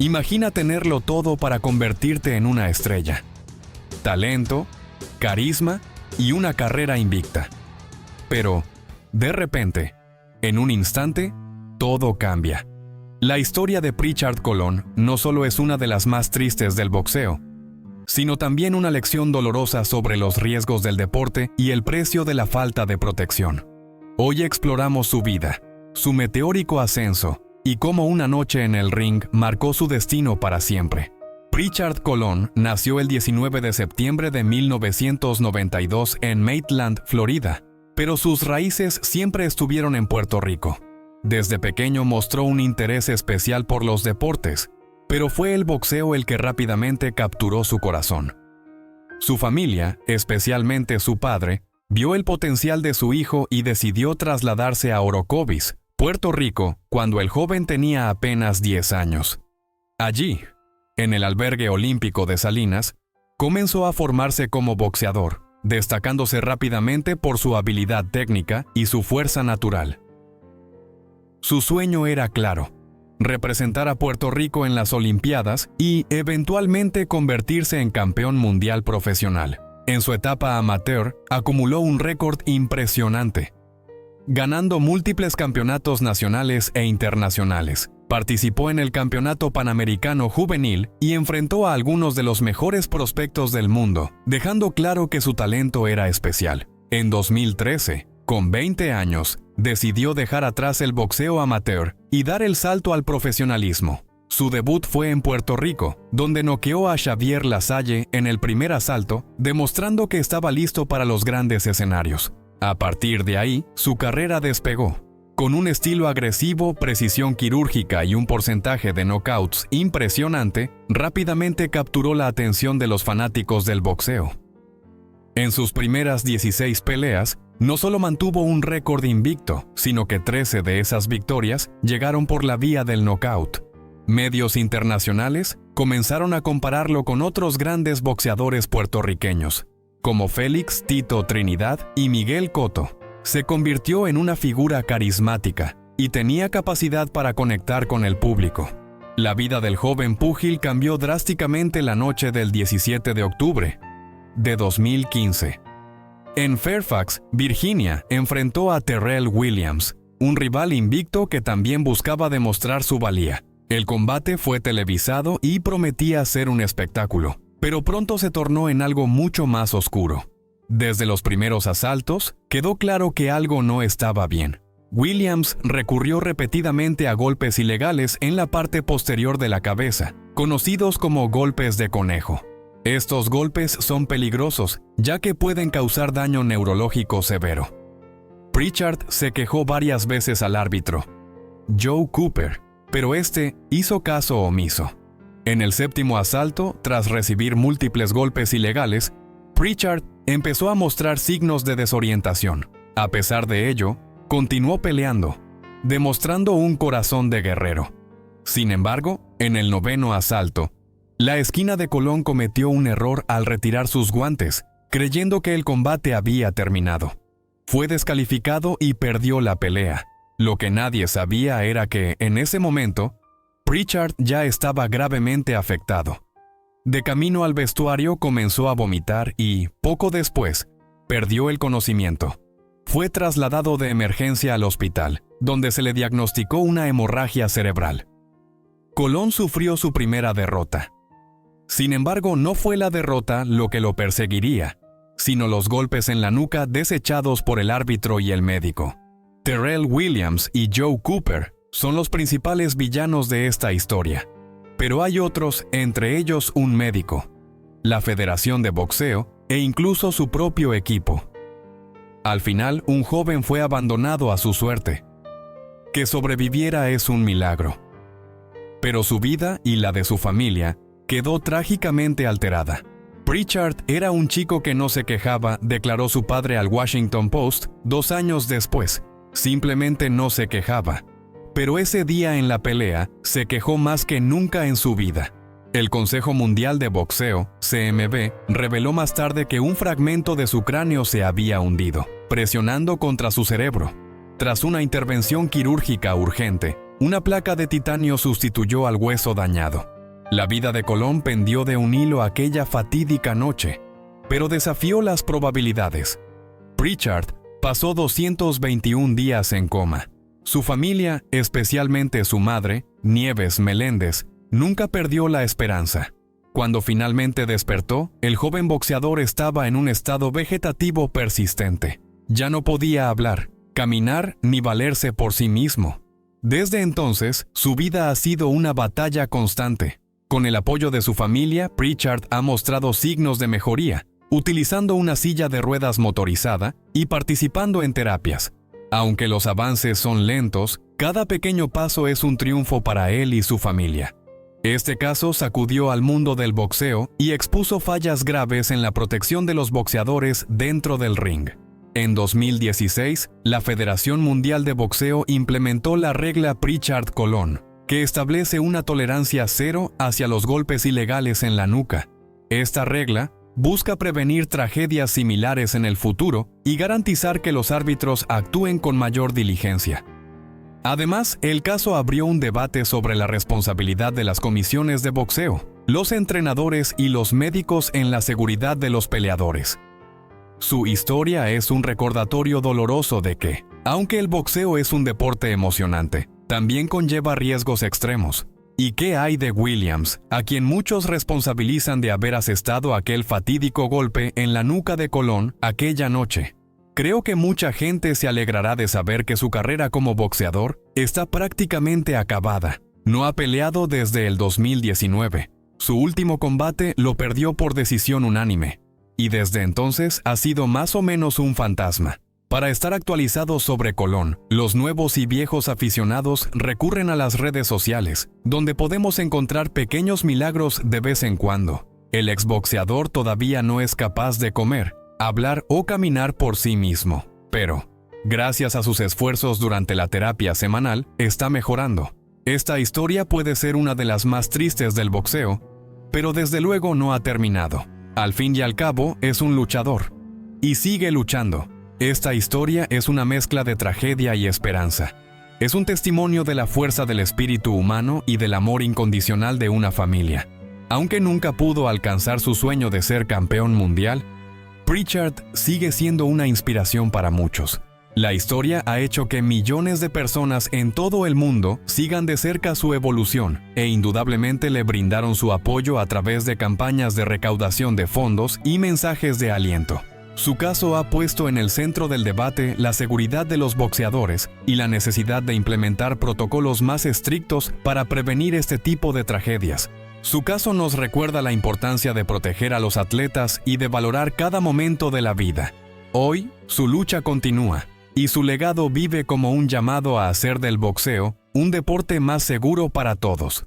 Imagina tenerlo todo para convertirte en una estrella. Talento, carisma y una carrera invicta. Pero, de repente, en un instante, todo cambia. La historia de Prichard Colón no solo es una de las más tristes del boxeo, sino también una lección dolorosa sobre los riesgos del deporte y el precio de la falta de protección. Hoy exploramos su vida, su meteórico ascenso y cómo una noche en el ring marcó su destino para siempre. Prichard Colón nació el 19 de septiembre de 1992 en Maitland, Florida, pero sus raíces siempre estuvieron en Puerto Rico. Desde pequeño mostró un interés especial por los deportes, pero fue el boxeo el que rápidamente capturó su corazón. Su familia, especialmente su padre, vio el potencial de su hijo y decidió trasladarse a Orocovis, Puerto Rico, cuando el joven tenía apenas 10 años. Allí, en el albergue olímpico de Salinas, comenzó a formarse como boxeador, destacándose rápidamente por su habilidad técnica y su fuerza natural. Su sueño era claro: representar a Puerto Rico en las Olimpiadas y, eventualmente, convertirse en campeón mundial profesional. En su etapa amateur, acumuló un récord impresionante, ganando múltiples campeonatos nacionales e internacionales. Participó en el Campeonato Panamericano Juvenil y enfrentó a algunos de los mejores prospectos del mundo, dejando claro que su talento era especial. En 2013, con 20 años, decidió dejar atrás el boxeo amateur y dar el salto al profesionalismo. Su debut fue en Puerto Rico, donde noqueó a Xavier Lasalle en el primer asalto, demostrando que estaba listo para los grandes escenarios. A partir de ahí, su carrera despegó. Con un estilo agresivo, precisión quirúrgica y un porcentaje de knockouts impresionante, rápidamente capturó la atención de los fanáticos del boxeo. En sus primeras 16 peleas, no solo mantuvo un récord invicto, sino que 13 de esas victorias llegaron por la vía del knockout. Medios internacionales comenzaron a compararlo con otros grandes boxeadores puertorriqueños, como Félix Tito Trinidad y Miguel Cotto. Se convirtió en una figura carismática y tenía capacidad para conectar con el público. La vida del joven púgil cambió drásticamente la noche del 17 de octubre de 2015. En Fairfax, Virginia, enfrentó a Terrell Williams, un rival invicto que también buscaba demostrar su valía. El combate fue televisado y prometía ser un espectáculo, pero pronto se tornó en algo mucho más oscuro. Desde los primeros asaltos, quedó claro que algo no estaba bien. Williams recurrió repetidamente a golpes ilegales en la parte posterior de la cabeza, conocidos como golpes de conejo. Estos golpes son peligrosos, ya que pueden causar daño neurológico severo. Prichard se quejó varias veces al árbitro, Joe Cooper, pero este hizo caso omiso. En el séptimo asalto, tras recibir múltiples golpes ilegales, Prichard empezó a mostrar signos de desorientación. A pesar de ello, continuó peleando, demostrando un corazón de guerrero. Sin embargo, en el noveno asalto, la esquina de Colón cometió un error al retirar sus guantes, creyendo que el combate había terminado. Fue descalificado y perdió la pelea. Lo que nadie sabía era que, en ese momento, Prichard ya estaba gravemente afectado. De camino al vestuario comenzó a vomitar y, poco después, perdió el conocimiento. Fue trasladado de emergencia al hospital, donde se le diagnosticó una hemorragia cerebral. Colón sufrió su primera derrota. Sin embargo, no fue la derrota lo que lo perseguiría, sino los golpes en la nuca desechados por el árbitro y el médico. Terrell Williams y Joe Cooper son los principales villanos de esta historia. Pero hay otros, entre ellos un médico, la Federación de Boxeo e incluso su propio equipo. Al final, un joven fue abandonado a su suerte. Que sobreviviera es un milagro. Pero su vida y la de su familia quedó trágicamente alterada. Prichard era un chico que no se quejaba, declaró su padre al Washington Post 2 años después. Simplemente no se quejaba. Pero ese día en la pelea se quejó más que nunca en su vida. El Consejo Mundial de Boxeo, CMB, reveló más tarde que un fragmento de su cráneo se había hundido, presionando contra su cerebro. Tras una intervención quirúrgica urgente, una placa de titanio sustituyó al hueso dañado. La vida de Colón pendió de un hilo aquella fatídica noche, pero desafió las probabilidades. Pritchard pasó 221 días en coma. Su familia, especialmente su madre, Nieves Meléndez, nunca perdió la esperanza. Cuando finalmente despertó, el joven boxeador estaba en un estado vegetativo persistente. Ya no podía hablar, caminar ni valerse por sí mismo. Desde entonces, su vida ha sido una batalla constante. Con el apoyo de su familia, Pritchard ha mostrado signos de mejoría, utilizando una silla de ruedas motorizada y participando en terapias. Aunque los avances son lentos, cada pequeño paso es un triunfo para él y su familia. Este caso sacudió al mundo del boxeo y expuso fallas graves en la protección de los boxeadores dentro del ring. En 2016, la Federación Mundial de Boxeo implementó la regla Pritchard-Colón, que establece una tolerancia cero hacia los golpes ilegales en la nuca. Esta regla busca prevenir tragedias similares en el futuro y garantizar que los árbitros actúen con mayor diligencia. Además, el caso abrió un debate sobre la responsabilidad de las comisiones de boxeo, los entrenadores y los médicos en la seguridad de los peleadores. Su historia es un recordatorio doloroso de que, aunque el boxeo es un deporte emocionante, también conlleva riesgos extremos. ¿Y qué hay de Williams, a quien muchos responsabilizan de haber asestado aquel fatídico golpe en la nuca de Colón aquella noche? Creo que mucha gente se alegrará de saber que su carrera como boxeador está prácticamente acabada. No ha peleado desde el 2019. Su último combate lo perdió por decisión unánime. Y desde entonces ha sido más o menos un fantasma. Para estar actualizados sobre Colón, los nuevos y viejos aficionados recurren a las redes sociales, donde podemos encontrar pequeños milagros de vez en cuando. El exboxeador todavía no es capaz de comer, hablar o caminar por sí mismo, pero, gracias a sus esfuerzos durante la terapia semanal, está mejorando. Esta historia puede ser una de las más tristes del boxeo, pero desde luego no ha terminado. Al fin y al cabo, es un luchador. Y sigue luchando. Esta historia es una mezcla de tragedia y esperanza. Es un testimonio de la fuerza del espíritu humano y del amor incondicional de una familia. Aunque nunca pudo alcanzar su sueño de ser campeón mundial, Pritchard sigue siendo una inspiración para muchos. La historia ha hecho que millones de personas en todo el mundo sigan de cerca su evolución e indudablemente le brindaron su apoyo a través de campañas de recaudación de fondos y mensajes de aliento. Su caso ha puesto en el centro del debate la seguridad de los boxeadores y la necesidad de implementar protocolos más estrictos para prevenir este tipo de tragedias. Su caso nos recuerda la importancia de proteger a los atletas y de valorar cada momento de la vida. Hoy, su lucha continúa. Y su legado vive como un llamado a hacer del boxeo un deporte más seguro para todos.